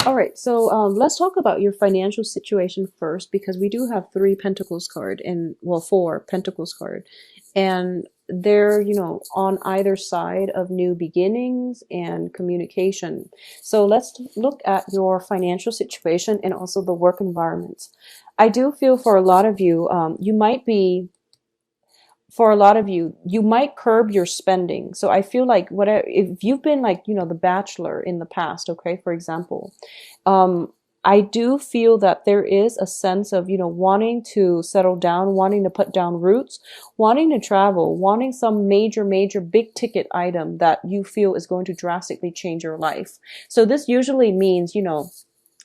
All right, so let's talk about your financial situation first because we do have three Pentacles card and well, four Pentacles card, and they're on either side of new beginnings and communication. So let's look at your financial situation and also the work environments. I do feel for a lot of you, you might be for a lot of you, you might curb your spending. So I feel like whatever, if you've been like, the bachelor in the past, okay, for example, um, I do feel that there is a sense of, wanting to settle down, wanting to put down roots, wanting to travel, wanting some major, major big ticket item that you feel is going to drastically change your life. So this usually means,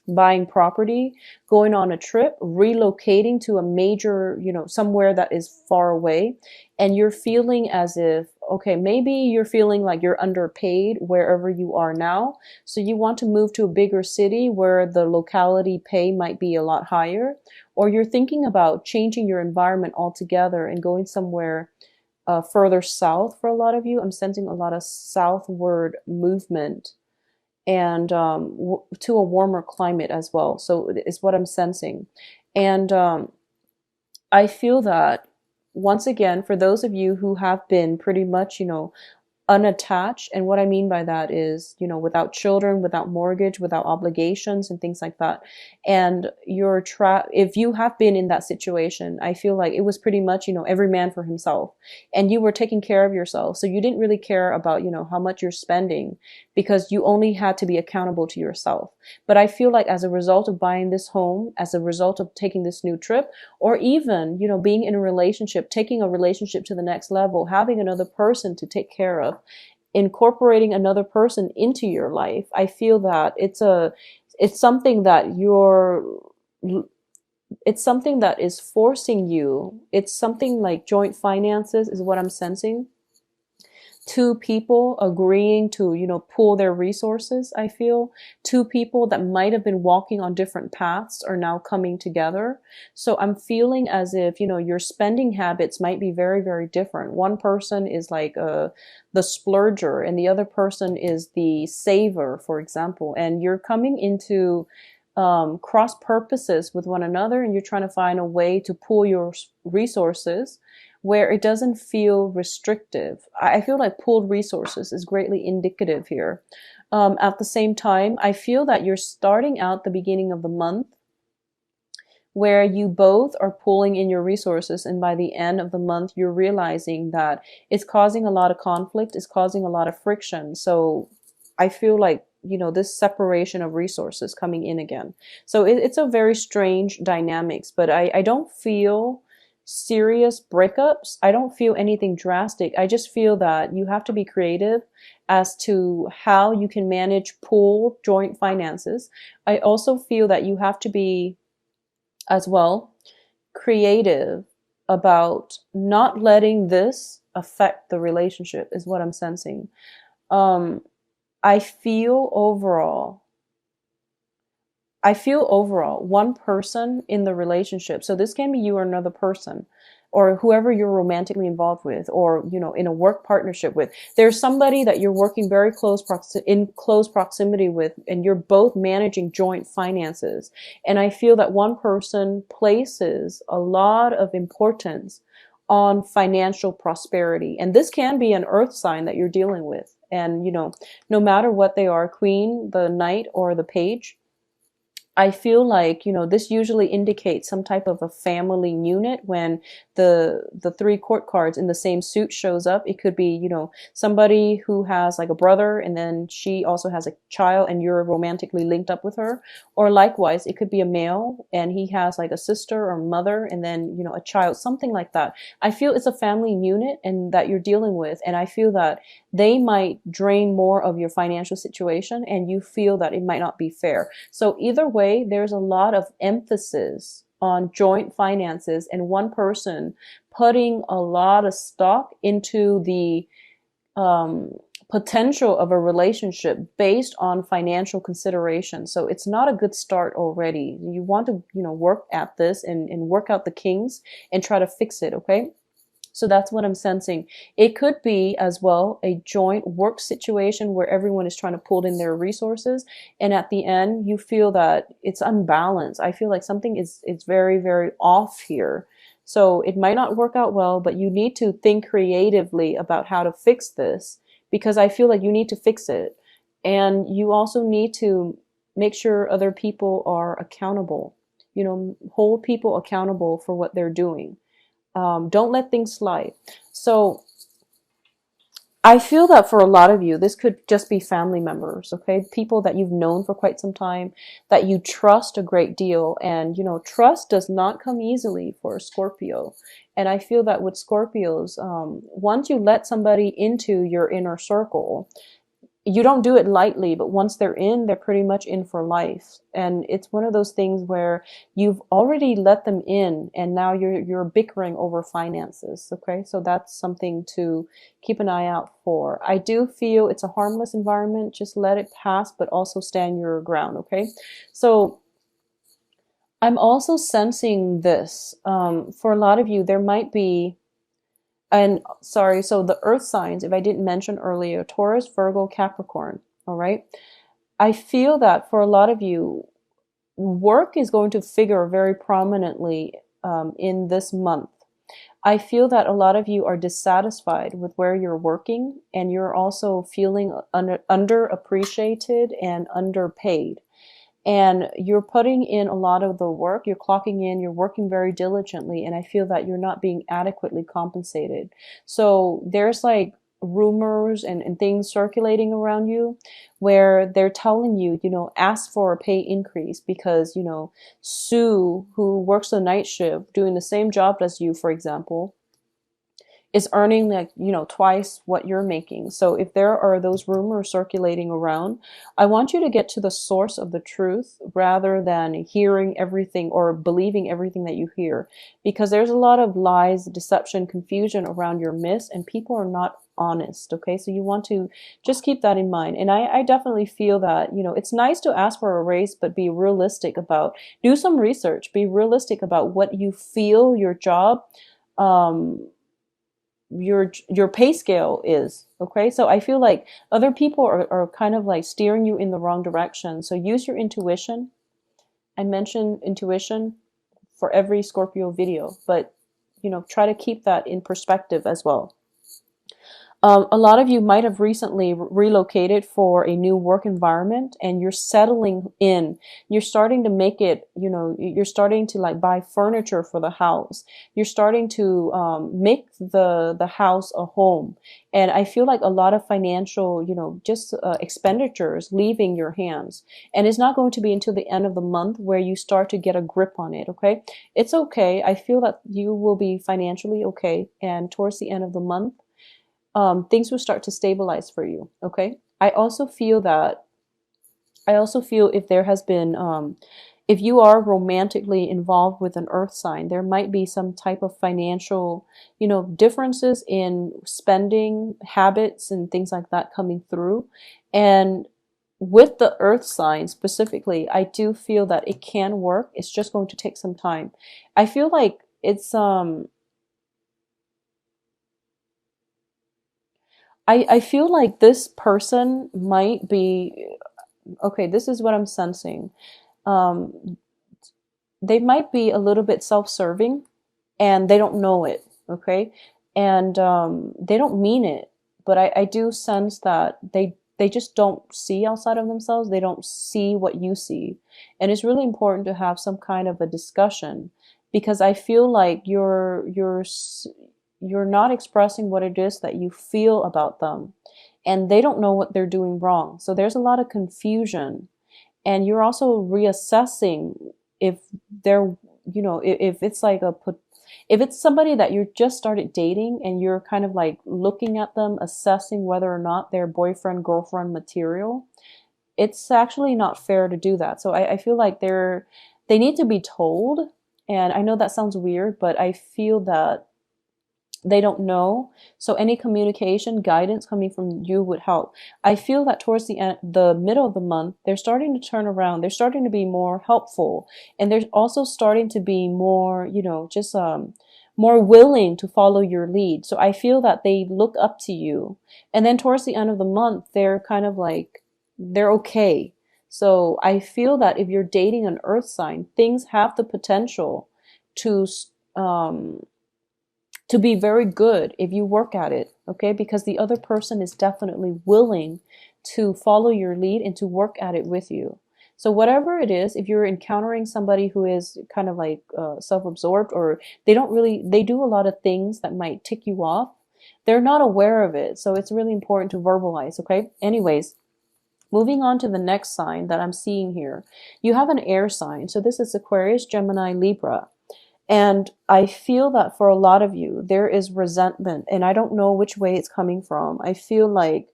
buying property, going on a trip, relocating to a major, somewhere that is far away. And you're feeling as if, okay, maybe you're feeling like you're underpaid wherever you are now. So you want to move to a bigger city where the locality pay might be a lot higher. Or you're thinking about changing your environment altogether and going somewhere further south for a lot of you. I'm sensing a lot of southward movement and to a warmer climate as well. So it's what I'm sensing. And I feel that once again, for those of you who have been pretty much, unattached. And what I mean by that is, without children, without mortgage, without obligations and things like that. And if you have been in that situation, I feel like it was pretty much, every man for himself, and you were taking care of yourself. So you didn't really care about, how much you're spending because you only had to be accountable to yourself. But I feel like as a result of buying this home, as a result of taking this new trip, or even, being in a relationship, taking a relationship to the next level, having another person to take care of, incorporating another person into your life, I feel that it's something that it's something that is forcing you. It's something like joint finances is what I'm sensing. Two people agreeing to, pool their resources, I feel. Two people that might have been walking on different paths are now coming together. So I'm feeling as if, your spending habits might be very, very different. One person is like the splurger and the other person is the saver, for example. And you're coming into cross purposes with one another, and you're trying to find a way to pool your resources where it doesn't feel restrictive. I feel like pooled resources is greatly indicative here. At the same time, I feel that you're starting out the beginning of the month where you both are pulling in your resources, and by the end of the month, you're realizing that it's causing a lot of conflict, it's causing a lot of friction. So I feel like, this separation of resources coming in again. So it's a very strange dynamics, but I don't feel serious breakups. I don't feel anything drastic. I just feel that you have to be creative as to how you can manage pool joint finances. I also feel that you have to be as well creative about not letting this affect the relationship is what I'm sensing. Um, I feel overall I feel overall one person in the relationship. So this can be you or another person or whoever you're romantically involved with, or, in a work partnership with. There's somebody that you're working very in close proximity with, and you're both managing joint finances. And I feel that one person places a lot of importance on financial prosperity. And this can be an earth sign that you're dealing with. And, no matter what they are, queen, the knight, or the page, I feel like, this usually indicates some type of a family unit when the three court cards in the same suit shows up. It could be, somebody who has like a brother and then she also has a child and you're romantically linked up with her. Or likewise, it could be a male and he has like a sister or mother and then, a child, something like that. I feel it's a family unit and that you're dealing with. And I feel that they might drain more of your financial situation and you feel that it might not be fair. So either way, there's a lot of emphasis on joint finances and one person putting a lot of stock into the potential of a relationship based on financial consideration. So it's not a good start already. You want to, work at this and work out the kinks and try to fix it, okay? So that's what I'm sensing. It could be as well a joint work situation where everyone is trying to pull in their resources, and at the end you feel that it's unbalanced. I feel like something is it's very, very off here. So it might not work out well, but you need to think creatively about how to fix this, because I feel like you need to fix it. And you also need to make sure other people are accountable. You know, hold people accountable for what they're doing. Don't let things slide. So I feel that for a lot of you, this could just be family members, okay? People that you've known for quite some time, that you trust a great deal. And, you know, trust does not come easily for a Scorpio. And I feel that with Scorpios, once you let somebody into your inner circle, you don't do it lightly, but once they're in, they're pretty much in for life. And it's one of those things where you've already let them in, and now you're bickering over finances. Okay, so that's something to keep an eye out for. I do feel it's a harmless environment. Just let it pass, but also stand your ground. Okay, so I'm also sensing this. For a lot of you, there might be, and sorry, so the earth signs, if I didn't mention earlier, Taurus, Virgo, Capricorn, all right? I feel that for a lot of you, work is going to figure very prominently in this month. I feel that a lot of you are dissatisfied with where you're working, and you're also feeling underappreciated and underpaid. And you're putting in a lot of the work, you're clocking in, you're working very diligently, and I feel that you're not being adequately compensated. So there's like rumors and things circulating around you where they're telling you, you know, ask for a pay increase because, you know, Sue, who works the night shift doing the same job as you, for example, is earning like, you know, twice what you're making. So if there are those rumors circulating around, I want you to get to the source of the truth rather than hearing everything or believing everything that you hear, because there's a lot of lies, deception, confusion around your myths, and people are not honest. Okay, so you want to just keep that in mind. And I definitely feel that, you know, it's nice to ask for a raise, but be realistic about, do some research, be realistic about what you feel your job um your pay scale is. Okay, so I feel like other people are kind of like steering you in the wrong direction. So use your intuition. I mentioned intuition for every Scorpio video, but you know, try to keep that in perspective as well. A lot of you might have recently relocated for a new work environment, and you're settling in. You're starting to make it, you know, you're starting to like buy furniture for the house. You're starting to make the house a home. And I feel like a lot of financial, you know, just expenditures leaving your hands. And it's not going to be until the end of the month where you start to get a grip on it. Okay, it's okay. I feel that you will be financially okay, and towards the end of the month, things will start to stabilize for you. Okay. I also feel if there has been, if you are romantically involved with an earth sign, there might be some type of financial, you know, differences in spending habits and things like that coming through. And with the earth sign specifically, I do feel that it can work. It's just going to take some time. I feel like I feel like this person might be, okay, this is what I'm sensing. Um, they might be a little bit self-serving and they don't know it, okay? And they don't mean it, but I do sense that they just don't see outside of themselves. They don't see what you see. And it's really important to have some kind of a discussion, because I feel like you're not expressing what it is that you feel about them, and they don't know what they're doing wrong. So there's a lot of confusion, and you're also reassessing if they're, you know, if it's like if it's somebody that you just started dating and you're kind of like looking at them, assessing whether or not they're boyfriend, girlfriend material, it's actually not fair to do that. So I feel like they need to be told. And I know that sounds weird, but I feel that they don't know. So any communication, guidance coming from you would help. I feel that towards the end, the middle of the month, they're starting to turn around. They're starting to be more helpful. And they're also starting to be more, you know, just more willing to follow your lead. So I feel that they look up to you. And then towards the end of the month, they're kind of like, they're okay. So I feel that if you're dating an earth sign, things have the potential to um, to be very good if you work at it, okay? Because the other person is definitely willing to follow your lead and to work at it with you. So whatever it is, if you're encountering somebody who is kind of like self-absorbed, or they do a lot of things that might tick you off, they're not aware of it. So it's really important to verbalize, okay? Anyways, moving on to the next sign that I'm seeing here. You have an air sign. So this is Aquarius, Gemini, Libra. And I feel that for a lot of you, there is resentment, and I don't know which way it's coming from. I feel like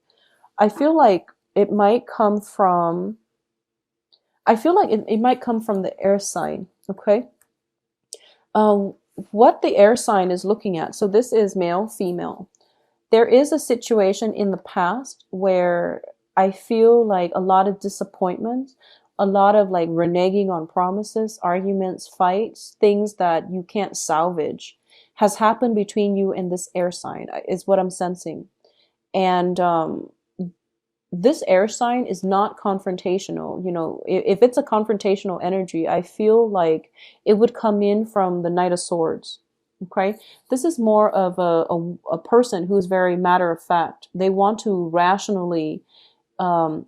it might come from, it might come from the air sign, okay? Um, what the air sign is looking at, so this is male, female. There is a situation in the past where I feel like a lot of disappointment, a lot of like reneging on promises, arguments, fights, things that you can't salvage has happened between you and this air sign, is what I'm sensing. And this air sign is not confrontational. You know, if it's a confrontational energy, I feel like it would come in from the Knight of Swords. Okay, this is more of a person who's very matter of fact. They want to rationally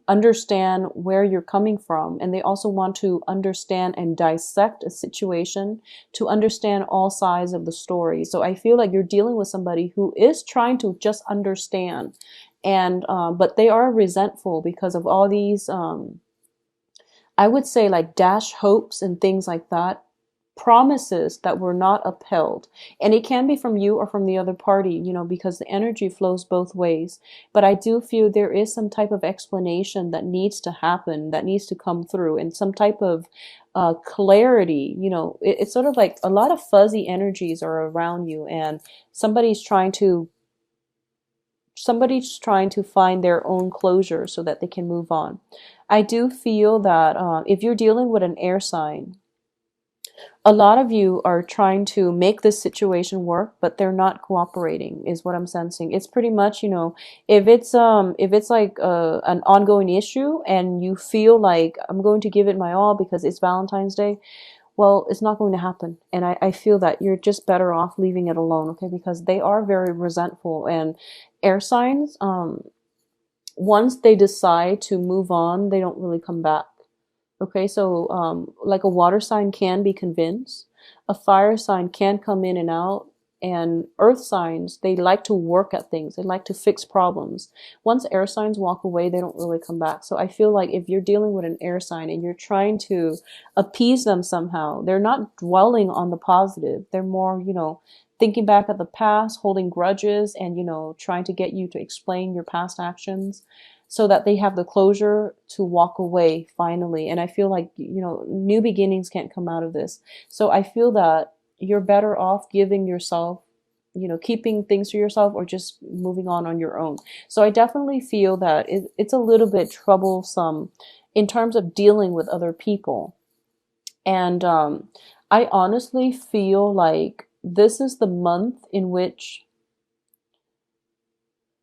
understand where you're coming from, and they also want to understand and dissect a situation to understand all sides of the story. So I feel like you're dealing with somebody who is trying to just understand, and but they are resentful because of all these I would say like dash hopes and things like that, promises that were not upheld. And it can be from you or from the other party, you know, because the energy flows both ways. But I do feel there is some type of explanation that needs to happen, that needs to come through, and some type of clarity. You know, it's sort of like a lot of fuzzy energies are around you, and somebody's trying to find their own closure so that they can move on. I do feel that if you're dealing with an air sign, a lot of you are trying to make this situation work, but they're not cooperating, is what I'm sensing. It's pretty much, you know, if it's like an ongoing issue and you feel like I'm going to give it my all because it's Valentine's Day, well, it's not going to happen. And I feel that you're just better off leaving it alone, okay? Because they are very resentful, and air signs, once they decide to move on, they don't really come back. Okay, so like a water sign can be convinced, a fire sign can come in and out, and earth signs, they like to work at things, they like to fix problems. Once air signs walk away, they don't really come back. So I feel like if you're dealing with an air sign and you're trying to appease them somehow, they're not dwelling on the positive. They're more, you know, thinking back at the past, holding grudges, and, you know, trying to get you to explain your past actions so that they have the closure to walk away finally. And I feel like, you know, new beginnings can't come out of this. So I feel that you're better off giving yourself, you know, keeping things to yourself, or just moving on your own. So I definitely feel that it's a little bit troublesome in terms of dealing with other people. And I honestly feel like this is the month in which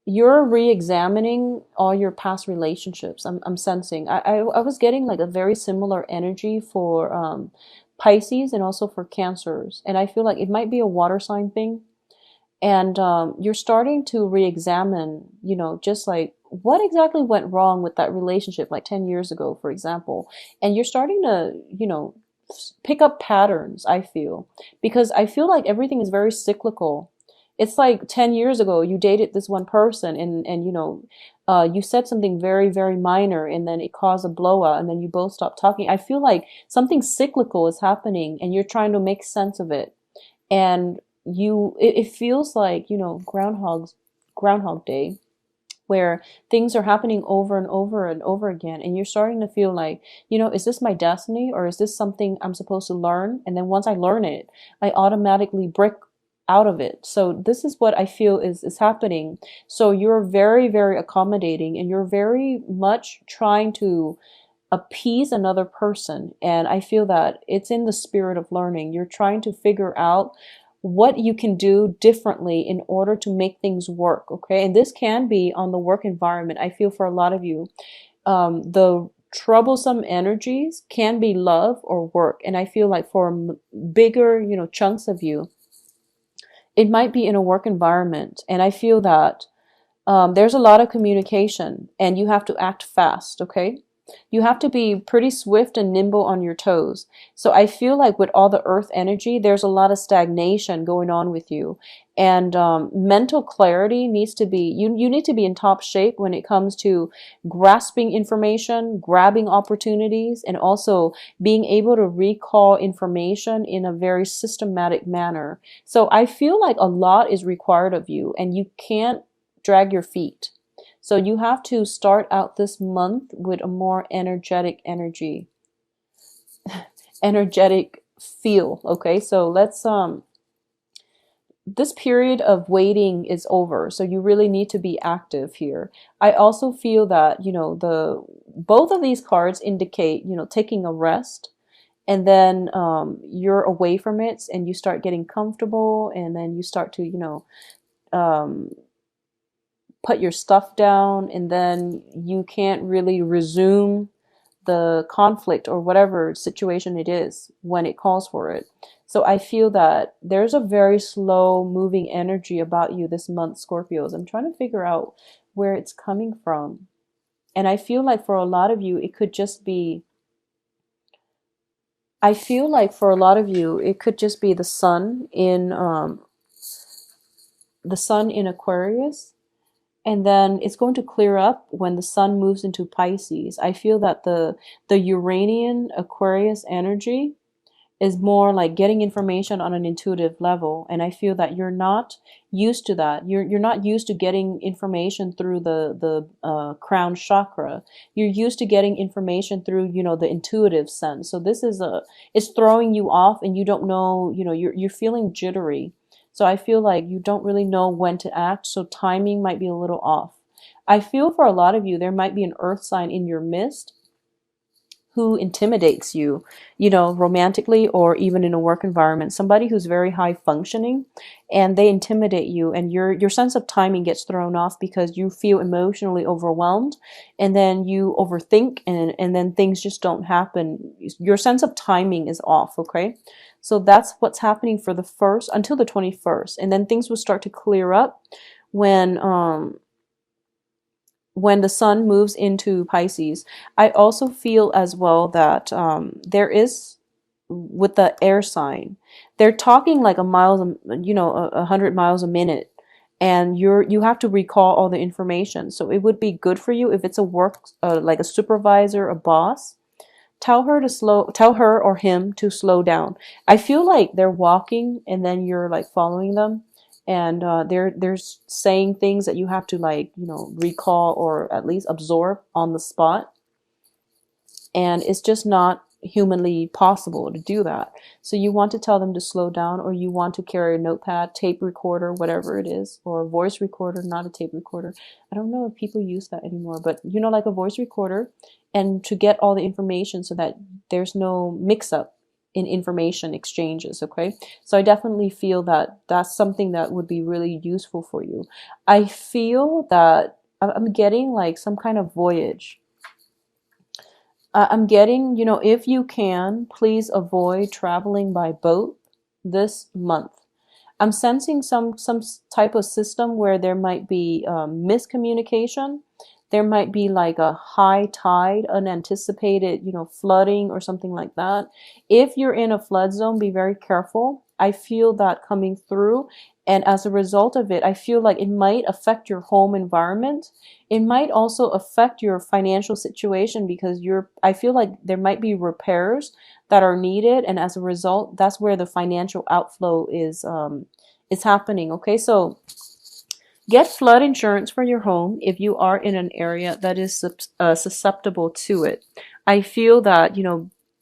you're re-examining all your past relationships. I'm sensing. I was getting like a very similar energy for Pisces and also for Cancers. And I feel like it might be a water sign thing. And you're starting to re-examine, you know, just like what exactly went wrong with that relationship like 10 years ago, for example. And you're starting to, you know, pick up patterns, I feel. Because I feel like everything is very cyclical. It's like 10 years ago, you dated this one person, and you know, you said something very, very minor, and then it caused a blowout, and then you both stopped talking. I feel like something cyclical is happening, and you're trying to make sense of it. And it feels like, you know, Groundhog Day, where things are happening over and over and over again, and you're starting to feel like, you know, is this my destiny, or is this something I'm supposed to learn? And then once I learn it, I automatically break out of it. So this is what I feel is happening. So you're very, very accommodating, and you're very much trying to appease another person. And I feel that it's in the spirit of learning. You're trying to figure out what you can do differently in order to make things work. Okay. And this can be on the work environment. I feel for a lot of you, the troublesome energies can be love or work. And I feel like for bigger, chunks of you, it might be in a work environment. And I feel that there's a lot of communication and you have to act fast, okay? You have to be pretty swift and nimble on your toes. So I feel like with all the earth energy, there's a lot of stagnation going on with you. And mental clarity needs to be, you need to be in top shape when it comes to grasping information, grabbing opportunities, and also being able to recall information in a very systematic manner. So I feel like a lot is required of you and you can't drag your feet. So you have to start out this month with a more energetic feel. Okay. So let's, this period of waiting is over. So you really need to be active here. I also feel that, both of these cards indicate, taking a rest, and then you're away from it and you start getting comfortable, and then you start to, um, put your stuff down, and then you can't really resume the conflict or whatever situation it is when it calls for it. So I feel that there's a very slow moving energy about you this month, Scorpios. I'm trying to figure out where it's coming from. And I feel like for a lot of you, it could just be, I feel like for a lot of you, it could just be the sun in Aquarius. And then it's going to clear up when the sun moves into Pisces. I feel that the Uranian Aquarius energy is more like getting information on an intuitive level. And I feel that you're not used to that. You're not used to getting information through the crown chakra. You're used to getting information through, the intuitive sense. So this is it's throwing you off, and you don't know, you're feeling jittery. So I feel like you don't really know when to act. So timing might be a little off. I feel for a lot of you, there might be an earth sign in your midst who intimidates you, romantically or even in a work environment. Somebody who's very high functioning, and they intimidate you, and your sense of timing gets thrown off because you feel emotionally overwhelmed, and then you overthink, and then things just don't happen. Your sense of timing is off, okay? So that's what's happening for the first until the 21st, and then things will start to clear up when the sun moves into Pisces. I also feel as well that there is, with the air sign, they're talking like 100 miles a minute, and you have to recall all the information. So it would be good for you if it's a work, like a supervisor, a boss. Tell her or him to slow down. I feel like they're walking and then you're like following them, and they're saying things that you have to recall or at least absorb on the spot, and it's just not humanly possible to do that. So you want to tell them to slow down, or you want to carry a notepad, tape recorder, whatever it is, or a voice recorder, not a tape recorder. I don't know if people use that anymore, but like a voice recorder, and to get all the information so that there's no mix up in information exchanges. Okay. So I definitely feel that that's something that would be really useful for you. I feel that I'm getting like some kind of voyage. I'm getting, if you can, please avoid traveling by boat this month. I'm sensing some type of system where there might be miscommunication. There might be like a high tide, unanticipated, flooding or something like that. If you're in a flood zone, be very careful. I feel that coming through. And as a result of it, I feel like it might affect your home environment. It might also affect your financial situation because I feel like there might be repairs that are needed. And as a result, that's where the financial outflow is happening. Okay. So get flood insurance for your home if you are in an area that is susceptible to it. I feel that,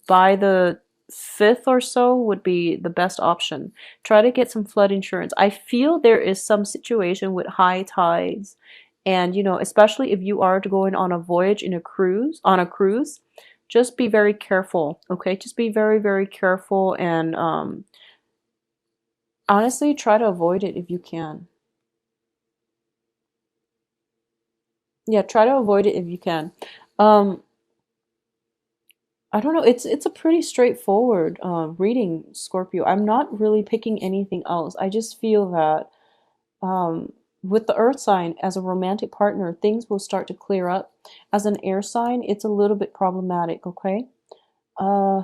by the 5th or so would be the best option. Try to get some flood insurance. I feel there is some situation with high tides, and, especially if you are going on a voyage on a cruise, just be very careful. Okay. Just be very, very careful, and, Honestly, try to avoid it if you can. Yeah, try to avoid it if you can. Um, I don't know. It's a pretty straightforward reading, Scorpio. I'm not really picking anything else. I just feel that with the Earth sign as a romantic partner, things will start to clear up. As an air sign, it's a little bit problematic. Okay. Uh,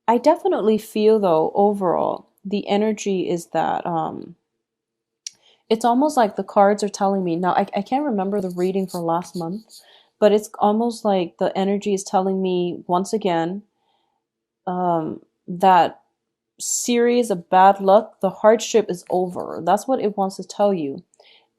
I definitely feel though overall the energy is that it's almost like the cards are telling me now. I can't remember the reading for last month, but it's almost like the energy is telling me once again that series of bad luck, the hardship is over. That's what it wants to tell you.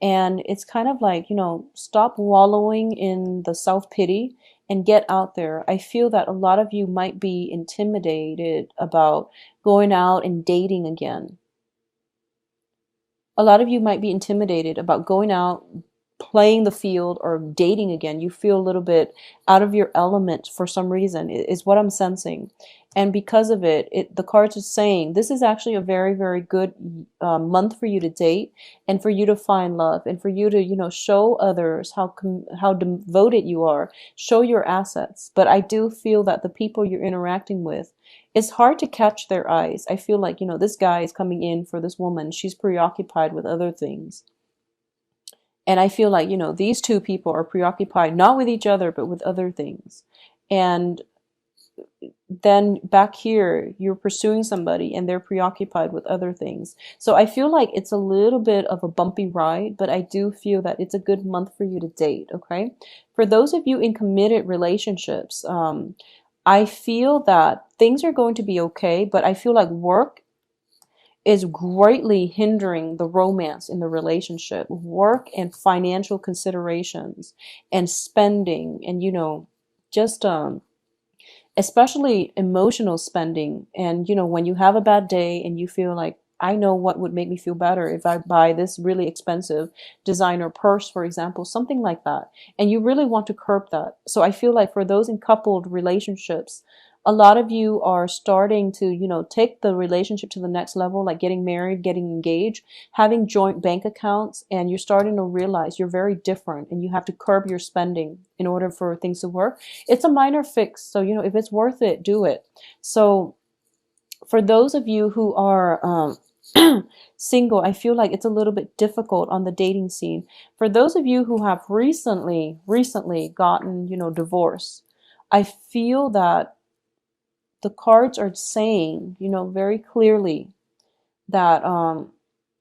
And it's kind of like, stop wallowing in the self pity and get out there. I feel that a lot of you might be intimidated about going out and dating again. A lot of you might be intimidated about going out, playing the field, or dating again. You feel a little bit out of your element for some reason, is what I'm sensing. And because of it, the cards are saying this is actually a very, very good month for you to date and for you to find love and for you to, show others how devoted you are, show your assets. But I do feel that the people you're interacting with, it's hard to catch their eyes. I feel like, this guy is coming in for this woman. She's preoccupied with other things. And I feel like, these two people are preoccupied not with each other, but with other things. And then back here, you're pursuing somebody and they're preoccupied with other things. So I feel like it's a little bit of a bumpy ride, but I do feel that it's a good month for you to date. Okay. For those of you in committed relationships, I feel that things are going to be okay, but I feel like work is greatly hindering the romance in the relationship. Work and financial considerations and spending and, just especially emotional spending. And, when you have a bad day and you feel like, I know what would make me feel better if I buy this really expensive designer purse, for example, something like that. And you really want to curb that. So I feel like for those in coupled relationships, a lot of you are starting to, take the relationship to the next level, like getting married, getting engaged, having joint bank accounts, and you're starting to realize you're very different and you have to curb your spending in order for things to work. It's a minor fix. So, if it's worth it, do it. So for those of you who are single, I feel like it's a little bit difficult on the dating scene. For those of you who have recently gotten, divorce, I feel that the cards are saying, very clearly that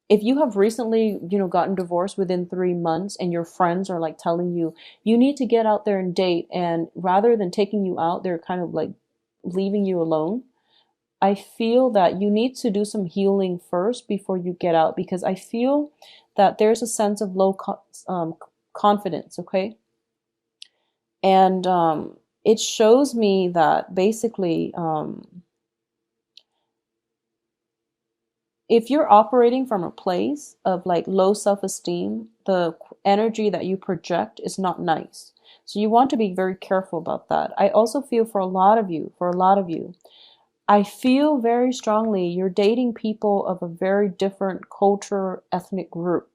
if you have recently, gotten divorced within 3 months and your friends are like telling you, you need to get out there and date, and rather than taking you out, they're kind of like leaving you alone. I feel that you need to do some healing first before you get out, because I feel that there's a sense of confidence, okay? And it shows me that basically, if you're operating from a place of like low self-esteem, the energy that you project is not nice. So you want to be very careful about that. I also feel for a lot of you, I feel very strongly you're dating people of a very different culture, ethnic group.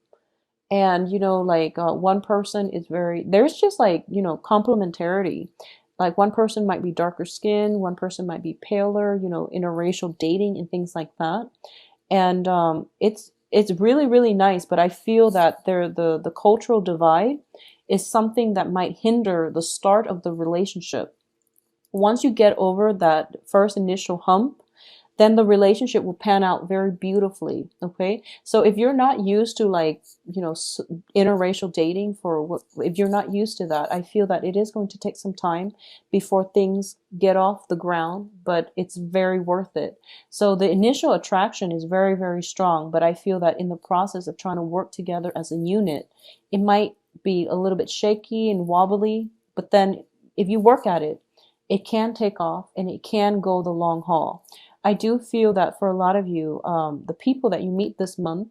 And, like one person is there's just like, complementarity. Like one person might be darker skin, one person might be paler, interracial dating and things like that. And it's really, really nice. But I feel that the cultural divide is something that might hinder the start of the relationship. Once you get over that first initial hump, then the relationship will pan out very beautifully. Okay. So if you're not used to like, interracial dating if you're not used to that, I feel that it is going to take some time before things get off the ground, but it's very worth it. So the initial attraction is very, very strong, but I feel that in the process of trying to work together as a unit, it might be a little bit shaky and wobbly, but then if you work at it, it can take off and it can go the long haul. I do feel that for a lot of you, the people that you meet this month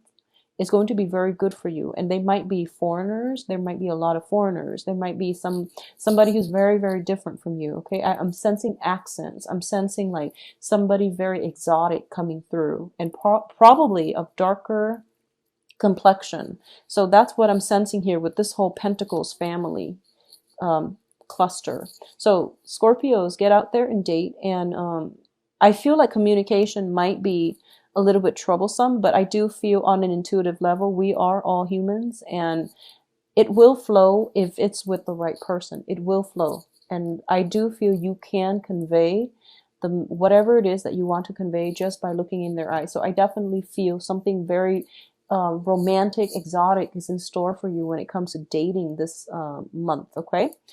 is going to be very good for you. And they might be foreigners. There might be a lot of foreigners. There might be somebody who's very, very different from you. Okay. I'm sensing accents. I'm sensing like somebody very exotic coming through, and probably of darker complexion. So that's what I'm sensing here with this whole Pentacles family um, cluster. So Scorpios, get out there and date. And I feel like communication might be a little bit troublesome, but I do feel on an intuitive level, we are all humans, and it will flow if it's with the right person. It will flow. And I do feel you can convey whatever it is that you want to convey just by looking in their eyes. So I definitely feel something very romantic, exotic is in store for you when it comes to dating this month. Okay.